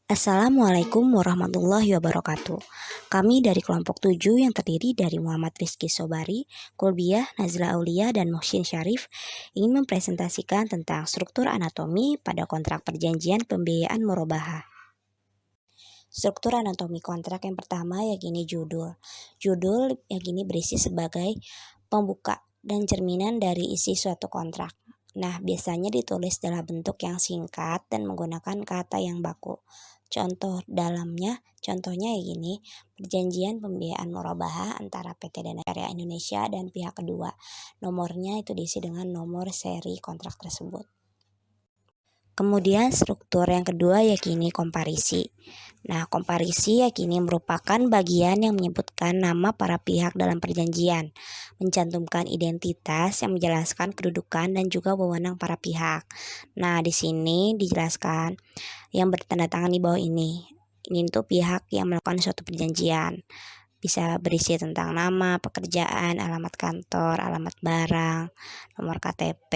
Assalamualaikum warahmatullahi wabarakatuh. Kami dari kelompok 7 yang terdiri dari Muhammad Rizky Sobari, Kulbiah, Nazla Aulia, dan Muhsin Syarif ingin mempresentasikan tentang struktur anatomi pada kontrak perjanjian pembiayaan murabahah. Struktur anatomi kontrak yang pertama yakni judul. Judul yakni berisi sebagai pembuka dan cerminan dari isi suatu kontrak. Nah, biasanya ditulis dalam bentuk yang singkat dan menggunakan kata yang baku. Contohnya ya gini, perjanjian pembiayaan murabahah antara PT Dana Karya Indonesia dan pihak kedua. Nomornya itu diisi dengan nomor seri kontrak tersebut. Kemudian struktur yang kedua yakni komparisi. Nah, komparisi yakni merupakan bagian yang menyebutkan nama para pihak dalam perjanjian, mencantumkan identitas yang menjelaskan kedudukan dan juga wewenang para pihak. Nah, di sini dijelaskan yang bertanda tangan di bawah ini. Ini tuh pihak yang melakukan suatu perjanjian. Bisa berisi tentang nama, pekerjaan, alamat kantor, alamat barang, nomor KTP,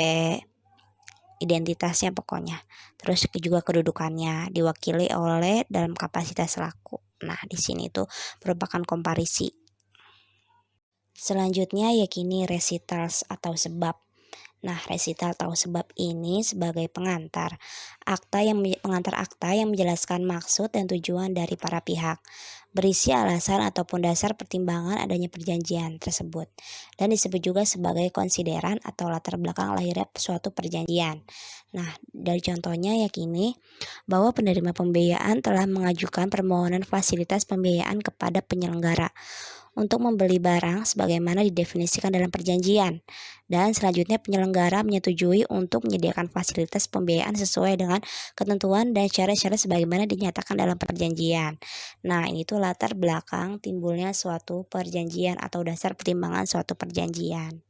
identitasnya pokoknya. Terus juga kedudukannya diwakili oleh dalam kapasitas selaku. Nah, di sini itu merupakan komparisi. Selanjutnya yakni recitals atau sebab. Nah, resital atau sebab ini sebagai pengantar akta yang menjelaskan maksud dan tujuan dari para pihak, berisi alasan ataupun dasar pertimbangan adanya perjanjian tersebut, dan disebut juga sebagai konsideran atau latar belakang lahirnya suatu perjanjian. Nah, dari contohnya yakni bahwa penerima pembiayaan telah mengajukan permohonan fasilitas pembiayaan kepada penyelenggara untuk membeli barang sebagaimana didefinisikan dalam perjanjian, dan selanjutnya penyelenggara menyetujui untuk menyediakan fasilitas pembiayaan sesuai dengan ketentuan dan syarat-syarat sebagaimana dinyatakan dalam perjanjian. Nah, ini tuh latar belakang timbulnya suatu perjanjian atau dasar pertimbangan suatu perjanjian.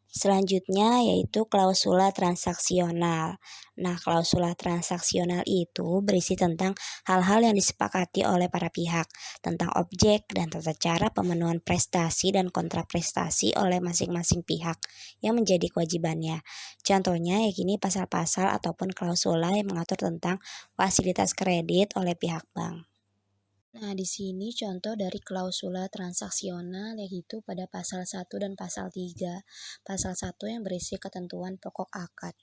Selanjutnya yaitu klausula transaksional. Nah, klausula transaksional itu berisi tentang hal-hal yang disepakati oleh para pihak tentang objek dan tata cara pemenuhan prestasi dan kontraprestasi oleh masing-masing pihak yang menjadi kewajibannya. Contohnya yakni pasal-pasal ataupun klausula yang mengatur tentang fasilitas kredit oleh pihak bank. Nah, di sini contoh dari klausula transaksional yaitu pada pasal 1 dan pasal 3. Pasal 1 yang berisi ketentuan pokok akad,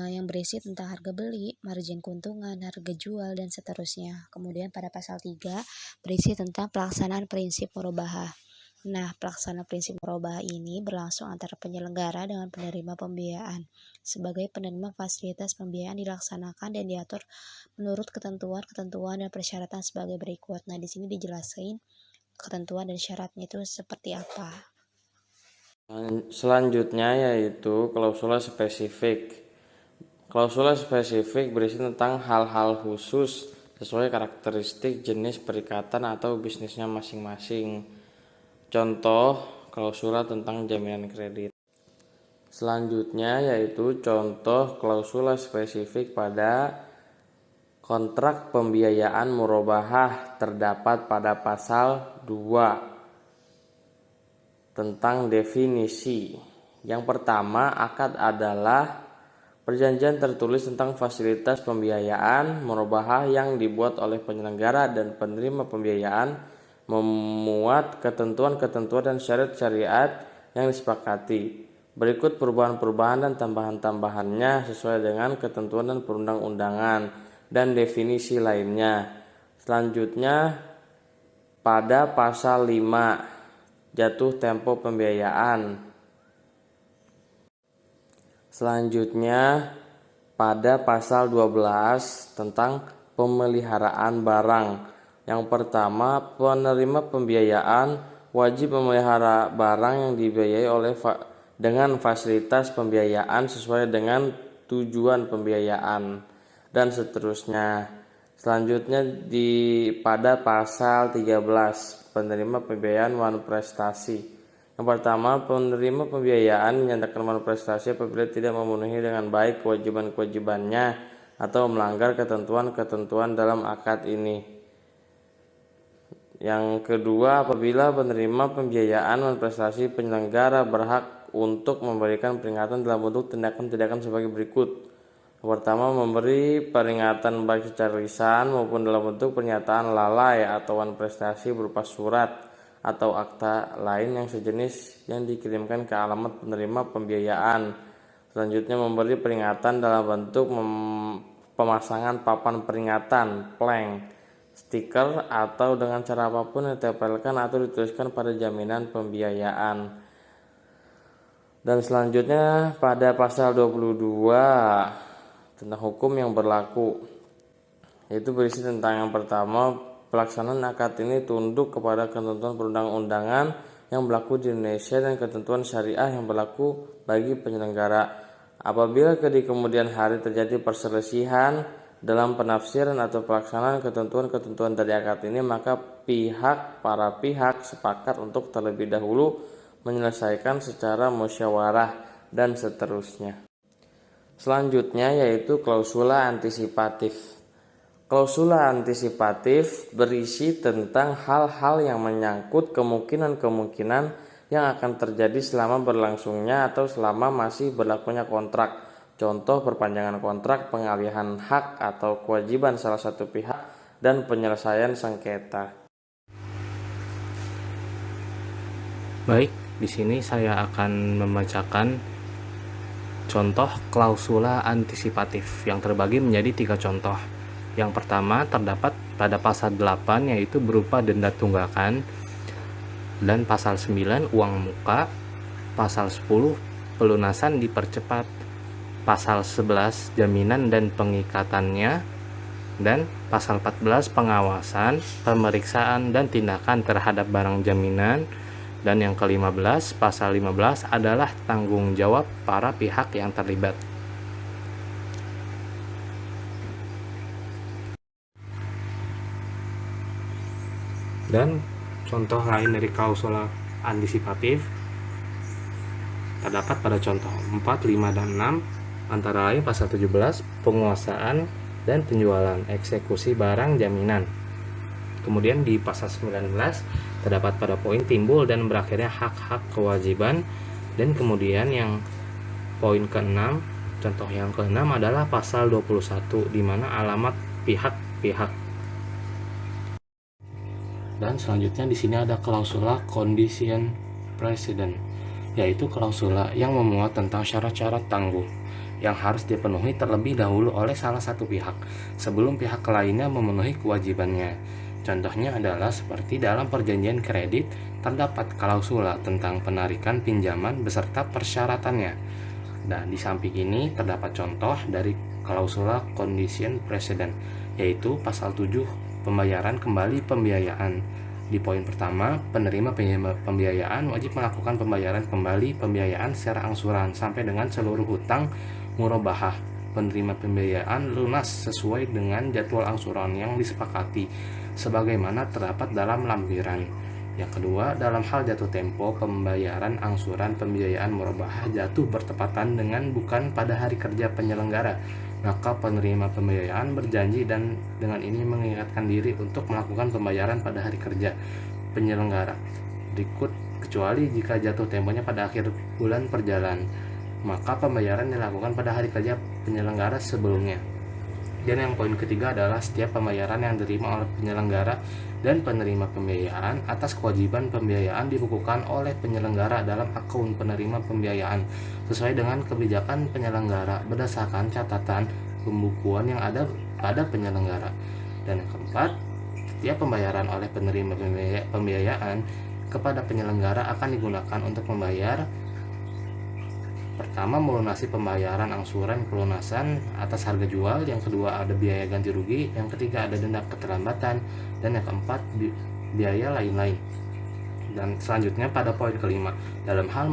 yang berisi tentang harga beli, margin keuntungan, harga jual, dan seterusnya. Kemudian pada pasal 3 berisi tentang pelaksanaan prinsip murabahah. Nah, pelaksana prinsip murabahah ini berlangsung antara penyelenggara dengan penerima pembiayaan. Sebagai penerima fasilitas pembiayaan dilaksanakan dan diatur menurut ketentuan dan persyaratan sebagai berikut. Nah, di sini dijelasin ketentuan dan syaratnya itu seperti apa. Selanjutnya yaitu klausula spesifik. Klausula spesifik berisi tentang hal-hal khusus sesuai karakteristik jenis perikatan atau bisnisnya masing-masing. Contoh klausula tentang jaminan kredit. Selanjutnya yaitu contoh klausula spesifik pada kontrak pembiayaan murabahah terdapat pada pasal 2 tentang definisi. Yang pertama, akad adalah perjanjian tertulis tentang fasilitas pembiayaan murabahah yang dibuat oleh penyelenggara dan penerima pembiayaan, memuat ketentuan-ketentuan dan syarat syariat yang disepakati. Berikut perubahan-perubahan dan tambahan-tambahannya sesuai dengan ketentuan dan perundang-undangan dan definisi lainnya. Selanjutnya pada pasal 5 jatuh tempo pembiayaan. Selanjutnya pada pasal 12 tentang pemeliharaan barang. Yang pertama, penerima pembiayaan wajib memelihara barang yang dibiayai dengan fasilitas pembiayaan sesuai dengan tujuan pembiayaan dan seterusnya. Selanjutnya pada pasal 13 penerima pembiayaan manifestasi. Yang pertama, penerima pembiayaan menyatakan manifestasi apabila tidak memenuhi dengan baik kewajiban-kewajibannya atau melanggar ketentuan-ketentuan dalam akad ini. Yang kedua, apabila penerima pembiayaan manifestasi penyelenggara berhak untuk memberikan peringatan dalam bentuk tindakan-tindakan sebagai berikut. Pertama, memberi peringatan baik secara lisan maupun dalam bentuk pernyataan lalai atau prestasi berupa surat atau akta lain yang sejenis yang dikirimkan ke alamat penerima pembiayaan. Selanjutnya, memberi peringatan dalam bentuk pemasangan papan peringatan, plank, stiker, atau dengan cara apapun yang ditempelkan atau dituliskan pada jaminan pembiayaan. Dan selanjutnya pada pasal 22 tentang hukum yang berlaku, yaitu berisi tentang yang pertama, pelaksanaan akad ini tunduk kepada ketentuan perundang-undangan yang berlaku di Indonesia dan ketentuan syariah yang berlaku bagi penyelenggara. Apabila di kemudian hari terjadi perselisihan dalam penafsiran atau pelaksanaan ketentuan-ketentuan dari akad ini, maka para pihak sepakat untuk terlebih dahulu menyelesaikan secara musyawarah dan seterusnya. Selanjutnya yaitu klausula antisipatif. Klausula antisipatif berisi tentang hal-hal yang menyangkut kemungkinan-kemungkinan yang akan terjadi selama berlangsungnya atau selama masih berlakunya kontrak. Contoh perpanjangan kontrak, pengalihan hak atau kewajiban salah satu pihak, dan penyelesaian sengketa. Baik, di sini saya akan membacakan contoh klausula antisipatif yang terbagi menjadi 3 contoh. Yang pertama terdapat pada pasal 8 yaitu berupa denda tunggakan, dan pasal 9 uang muka, pasal 10 pelunasan dipercepat, pasal 11 jaminan dan pengikatannya, dan pasal 14 pengawasan, pemeriksaan dan tindakan terhadap barang jaminan. Dan yang ke-15, pasal 15 adalah tanggung jawab para pihak yang terlibat. Dan contoh lain dari klausula antisipatif terdapat pada contoh 4, 5, dan 6, antara lain pasal 17, penguasaan dan penjualan eksekusi barang jaminan. Kemudian di pasal 19 terdapat pada poin timbul dan berakhirnya hak-hak kewajiban. Dan kemudian yang poin ke-6, contoh yang ke-6 adalah pasal 21 di mana alamat pihak-pihak. Dan selanjutnya di sini ada klausula condition precedent, yaitu klausula yang memuat tentang syarat-syarat tangguh yang harus dipenuhi terlebih dahulu oleh salah satu pihak sebelum pihak lainnya memenuhi kewajibannya. Contohnya adalah seperti dalam perjanjian kredit terdapat klausula tentang penarikan pinjaman beserta persyaratannya. Dan di samping ini terdapat contoh dari klausula condition precedent, yaitu pasal 7 pembayaran kembali pembiayaan. Di poin pertama, penerima pembiayaan wajib melakukan pembayaran kembali pembiayaan secara angsuran sampai dengan seluruh hutang murabahah penerima pembiayaan lunas sesuai dengan jadwal angsuran yang disepakati sebagaimana terdapat dalam lampiran. Yang kedua, dalam hal jatuh tempo pembayaran angsuran pembiayaan murabahah jatuh bertepatan dengan bukan pada hari kerja penyelenggara, maka penerima pembiayaan berjanji dan dengan ini mengingatkan diri untuk melakukan pembayaran pada hari kerja penyelenggara berikut, kecuali jika jatuh temponya pada akhir bulan perjalanan, maka pembayaran dilakukan pada hari kerja penyelenggara sebelumnya. Dan yang poin ketiga adalah setiap pembayaran yang diterima oleh penyelenggara dan penerima pembiayaan atas kewajiban pembiayaan dibukukan oleh penyelenggara dalam akun penerima pembiayaan sesuai dengan kebijakan penyelenggara berdasarkan catatan pembukuan yang ada pada penyelenggara. Dan yang keempat, setiap pembayaran oleh penerima pembiayaan kepada penyelenggara akan digunakan untuk membayar: pertama, melunasi pembayaran angsuran pelunasan atas harga jual. Yang kedua, ada biaya ganti rugi. Yang ketiga, ada denda keterlambatan. Dan yang keempat, biaya lain-lain. Dan selanjutnya pada poin kelima, dalam hal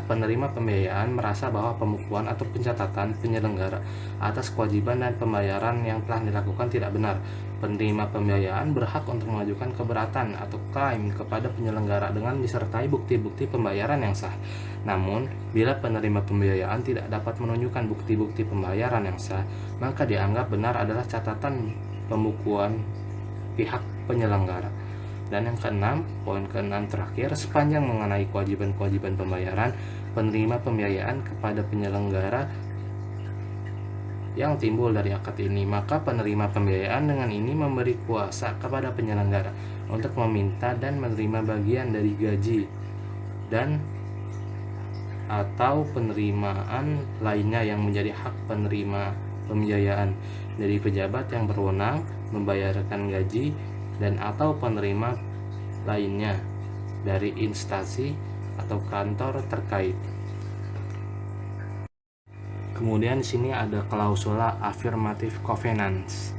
penerima pembiayaan merasa bahwa pembukuan atau pencatatan penyelenggara atas kewajiban dan pembayaran yang telah dilakukan tidak benar, penerima pembiayaan berhak untuk mengajukan keberatan atau klaim kepada penyelenggara dengan disertai bukti-bukti pembayaran yang sah. Namun, bila penerima pembiayaan tidak dapat menunjukkan bukti-bukti pembayaran yang sah, maka dianggap benar adalah catatan pembukuan pihak penyelenggara. Dan yang keenam, poin keenam terakhir, sepanjang mengenai kewajiban-kewajiban pembayaran penerima pembiayaan kepada penyelenggara yang timbul dari akad ini. Maka penerima pembiayaan dengan ini memberi kuasa kepada penyelenggara untuk meminta dan menerima bagian dari gaji dan atau penerimaan lainnya yang menjadi hak penerima pembiayaan dari pejabat yang berwenang membayarkan gaji dan atau penerima lainnya dari instansi atau kantor terkait. Kemudian di sini ada klausula affirmative covenants,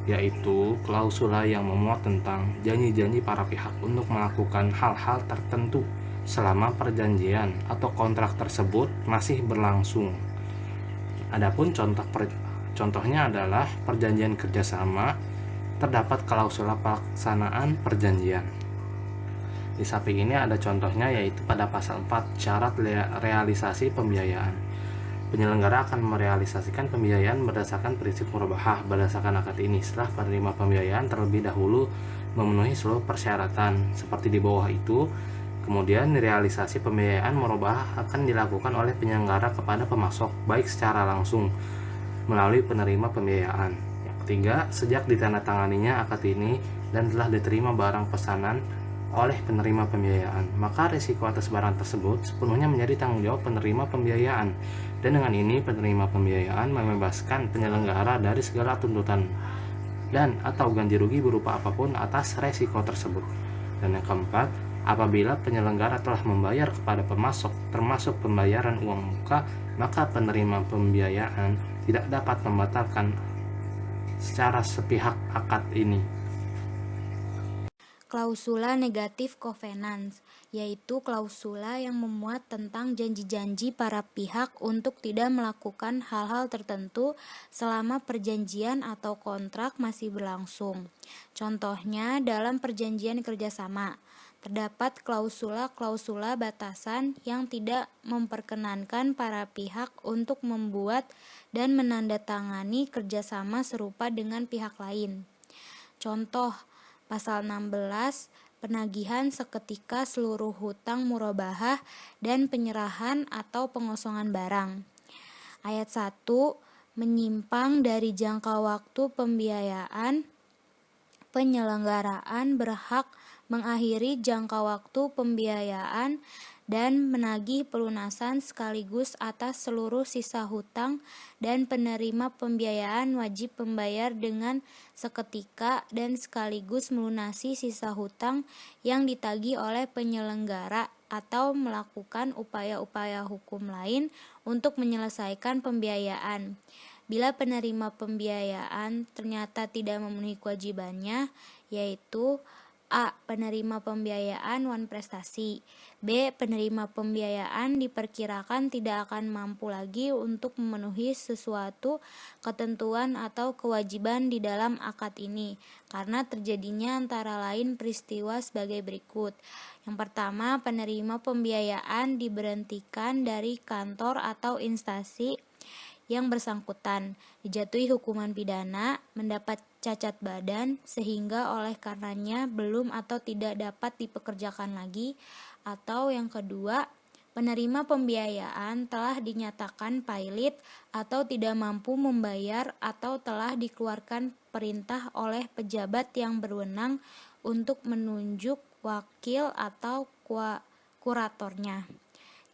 yaitu klausula yang memuat tentang janji-janji para pihak untuk melakukan hal-hal tertentu selama perjanjian atau kontrak tersebut masih berlangsung. Adapun contohnya adalah perjanjian kerjasama, terdapat klausula pelaksanaan perjanjian. Di samping ini ada contohnya, yaitu pada pasal 4 syarat realisasi pembiayaan. Penyelenggara akan merealisasikan pembiayaan berdasarkan prinsip murabahah berdasarkan akad ini setelah penerima pembiayaan terlebih dahulu memenuhi seluruh persyaratan seperti di bawah itu. Kemudian realisasi pembiayaan murabahah akan dilakukan oleh penyelenggara kepada pemasok baik secara langsung melalui penerima pembiayaan. Yang ketiga, sejak ditandatanganinya akad ini dan telah diterima barang pesanan oleh penerima pembiayaan, maka risiko atas barang tersebut sepenuhnya menjadi tanggung jawab penerima pembiayaan. Dan dengan ini penerima pembiayaan membebaskan penyelenggara dari segala tuntutan dan atau ganti rugi berupa apapun atas resiko tersebut. Dan yang keempat, apabila penyelenggara telah membayar kepada pemasok termasuk pembayaran uang muka, maka penerima pembiayaan tidak dapat membatalkan secara sepihak akad ini. Klausula negatif covenants, yaitu klausula yang memuat tentang janji-janji para pihak untuk tidak melakukan hal-hal tertentu selama perjanjian atau kontrak masih berlangsung. Contohnya dalam perjanjian kerjasama, terdapat klausula-klausula batasan yang tidak memperkenankan para pihak untuk membuat dan menandatangani kerjasama serupa dengan pihak lain. Contoh, Pasal 16, penagihan seketika seluruh hutang murabahah dan penyerahan atau pengosongan barang. Ayat 1, menyimpang dari jangka waktu pembiayaan, penyelenggaraan berhak mengakhiri jangka waktu pembiayaan dan menagih pelunasan sekaligus atas seluruh sisa hutang, dan penerima pembiayaan wajib membayar dengan seketika dan sekaligus melunasi sisa hutang yang ditagih oleh penyelenggara atau melakukan upaya-upaya hukum lain untuk menyelesaikan pembiayaan. Bila penerima pembiayaan ternyata tidak memenuhi kewajibannya, yaitu A. Penerima pembiayaan wan prestasi. B. Penerima pembiayaan diperkirakan tidak akan mampu lagi untuk memenuhi sesuatu ketentuan atau kewajiban di dalam akad ini karena terjadinya antara lain peristiwa sebagai berikut. Yang pertama, penerima pembiayaan diberhentikan dari kantor atau instansi yang bersangkutan, dijatuhi hukuman pidana, mendapat cacat badan sehingga oleh karenanya belum atau tidak dapat dipekerjakan lagi. Atau yang kedua, penerima pembiayaan telah dinyatakan pailit atau tidak mampu membayar atau telah dikeluarkan perintah oleh pejabat yang berwenang untuk menunjuk wakil atau kuratornya.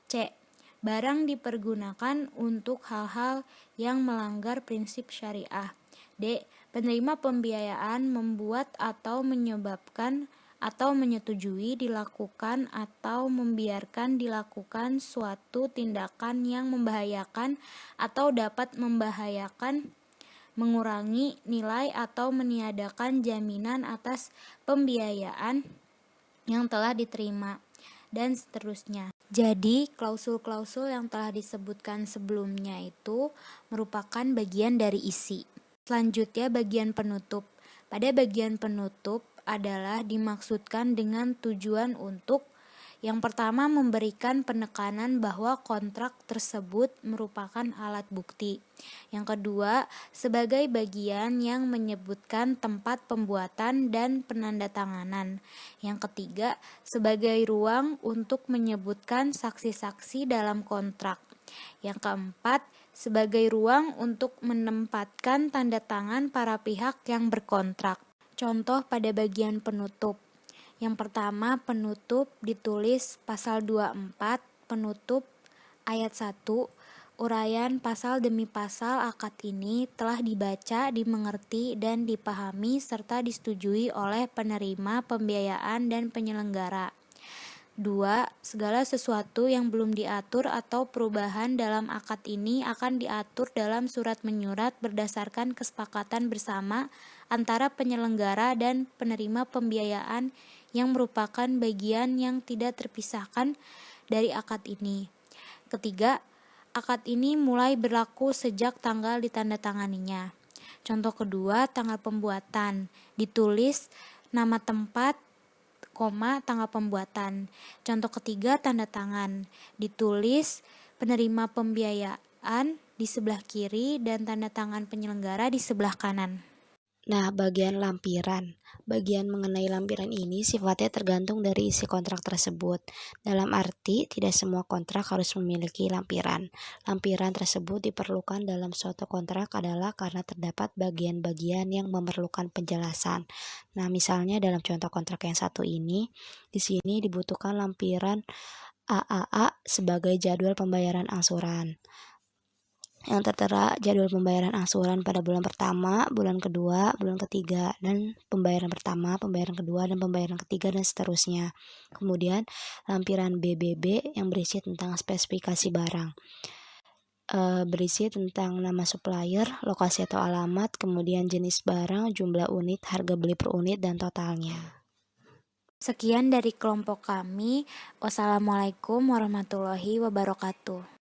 C. Barang dipergunakan untuk hal-hal yang melanggar prinsip syariah. D. Penerima pembiayaan membuat atau menyebabkan atau menyetujui dilakukan atau membiarkan dilakukan suatu tindakan yang membahayakan atau dapat membahayakan, mengurangi nilai atau meniadakan jaminan atas pembiayaan yang telah diterima, dan seterusnya. Jadi, klausul-klausul yang telah disebutkan sebelumnya itu merupakan bagian dari isi. Selanjutnya, bagian penutup. Pada bagian penutup adalah dimaksudkan dengan tujuan untuk yang pertama, memberikan penekanan bahwa kontrak tersebut merupakan alat bukti. Yang kedua, sebagai bagian yang menyebutkan tempat pembuatan dan penandatanganan. Yang ketiga, sebagai ruang untuk menyebutkan saksi-saksi dalam kontrak. Yang keempat, sebagai ruang untuk menempatkan tanda tangan para pihak yang berkontrak. Contoh pada bagian penutup. Yang pertama, penutup ditulis pasal 24, penutup ayat 1, uraian pasal demi pasal akad ini telah dibaca, dimengerti, dan dipahami serta disetujui oleh penerima pembiayaan dan penyelenggara. 2. Segala sesuatu yang belum diatur atau perubahan dalam akad ini akan diatur dalam surat menyurat berdasarkan kesepakatan bersama antara penyelenggara dan penerima pembiayaan yang merupakan bagian yang tidak terpisahkan dari akad ini. Ketiga, akad ini mulai berlaku sejak tanggal ditandatanganinya. Contoh kedua, tanggal pembuatan. Ditulis nama tempat, tanggal pembuatan. Contoh ketiga, tanda tangan. Ditulis penerima pembiayaan di sebelah kiri dan tanda tangan penyelenggara di sebelah kanan. Nah, bagian lampiran. Bagian mengenai lampiran ini sifatnya tergantung dari isi kontrak tersebut. Dalam arti, tidak semua kontrak harus memiliki lampiran. Lampiran tersebut diperlukan dalam suatu kontrak adalah karena terdapat bagian-bagian yang memerlukan penjelasan. Nah, misalnya dalam contoh kontrak yang satu ini, di sini dibutuhkan lampiran AAA sebagai jadwal pembayaran angsuran. Yang tertera jadwal pembayaran angsuran pada bulan pertama, bulan kedua, bulan ketiga, dan pembayaran pertama, pembayaran kedua, dan pembayaran ketiga, dan seterusnya. Kemudian lampiran BBB yang berisi tentang spesifikasi barang, berisi tentang nama supplier, lokasi atau alamat, kemudian jenis barang, jumlah unit, harga beli per unit, dan totalnya. Sekian dari kelompok kami. Wassalamualaikum warahmatullahi wabarakatuh.